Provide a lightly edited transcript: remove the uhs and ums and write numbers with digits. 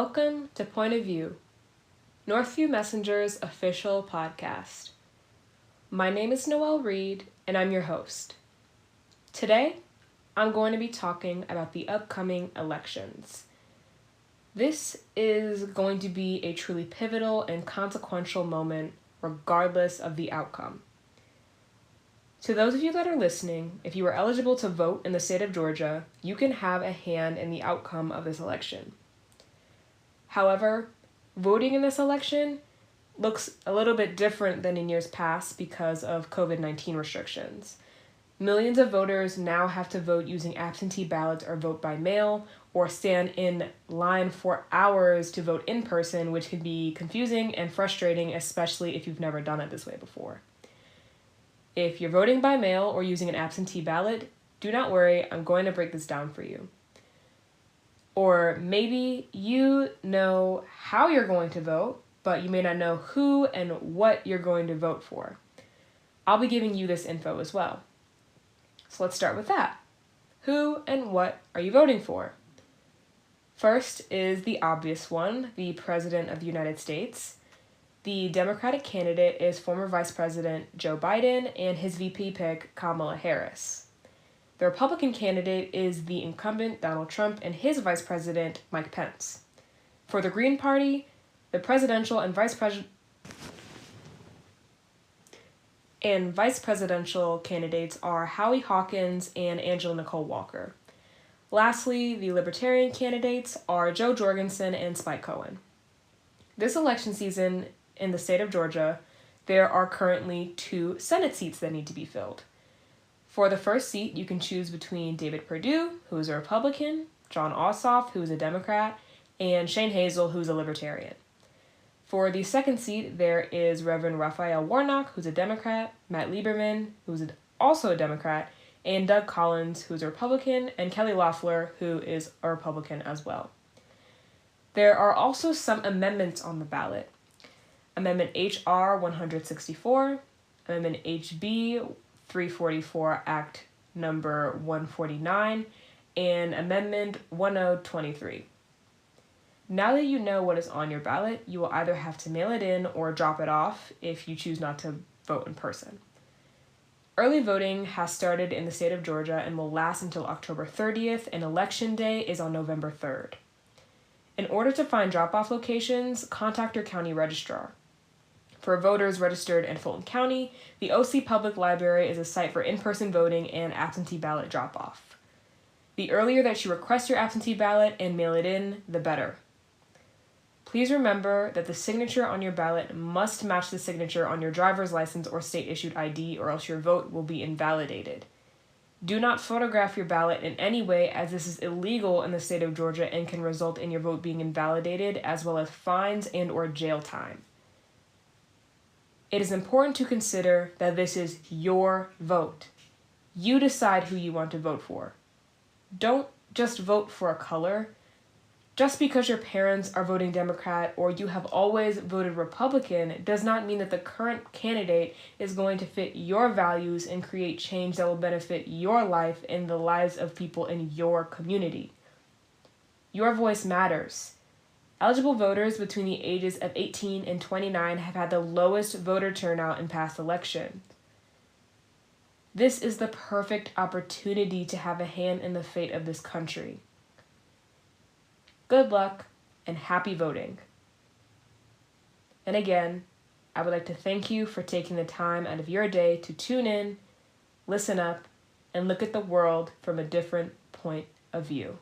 Welcome to Point of View, Northview Messenger's official podcast. My name is Noelle Reed, and I'm your host. Today, I'm going to be talking about the upcoming elections. This is going to be a truly pivotal and consequential moment, regardless of the outcome. To those of you that are listening, if you are eligible to vote in the state of Georgia, you can have a hand in the outcome of this election. However, voting in this election looks a little bit different than in years past because of COVID-19 restrictions. Millions of voters now have to vote using absentee ballots or vote by mail or stand in line for hours to vote in person, which can be confusing and frustrating, especially if you've never done it this way before. If you're voting by mail or using an absentee ballot, do not worry, I'm going to break this down for you. Or maybe you know how you're going to vote, but you may not know who and what you're going to vote for. I'll be giving you this info as well. So let's start with that. Who and what are you voting for? First is the obvious one, the President of the United States. The Democratic candidate is former Vice President Joe Biden and his VP pick, Kamala Harris. The Republican candidate is the incumbent Donald Trump and his Vice President Mike Pence. For the Green Party, the presidential and vice presidential candidates are Howie Hawkins and Angela Nicole Walker. Lastly, the Libertarian candidates are Joe Jorgensen and Spike Cohen. This election season in the state of Georgia, there are currently 2 Senate seats that need to be filled. For the first seat, you can choose between David Perdue, who is a Republican, Jon Ossoff, who is a Democrat, and Shane Hazel, who is a Libertarian. For the second seat, there is Reverend Raphael Warnock, who's a Democrat, Matt Lieberman, who's also a Democrat, and Doug Collins, who's a Republican, and Kelly Loeffler, who is a Republican as well. There are also some amendments on the ballot. Amendment H.R. 164, Amendment H.B. 344 Act number 149, and Amendment 1023. Now that you know what is on your ballot, you will either have to mail it in or drop it off if you choose not to vote in person. Early voting has started in the state of Georgia and will last until October 30th, and Election Day is on November 3rd. In order to find drop-off locations, contact your county registrar. For voters registered in Fulton County, the OC Public Library is a site for in-person voting and absentee ballot drop-off. The earlier that you request your absentee ballot and mail it in, the better. Please remember that the signature on your ballot must match the signature on your driver's license or state-issued ID, or else your vote will be invalidated. Do not photograph your ballot in any way, as this is illegal in the state of Georgia and can result in your vote being invalidated, as well as fines and/or jail time. It is important to consider that this is your vote. You decide who you want to vote for. Don't just vote for a color. Just because your parents are voting Democrat or you have always voted Republican does not mean that the current candidate is going to fit your values and create change that will benefit your life and the lives of people in your community. Your voice matters. Eligible voters between the ages of 18 and 29 have had the lowest voter turnout in past elections. This is the perfect opportunity to have a hand in the fate of this country. Good luck and happy voting. And again, I would like to thank you for taking the time out of your day to tune in, listen up, and look at the world from a different point of view.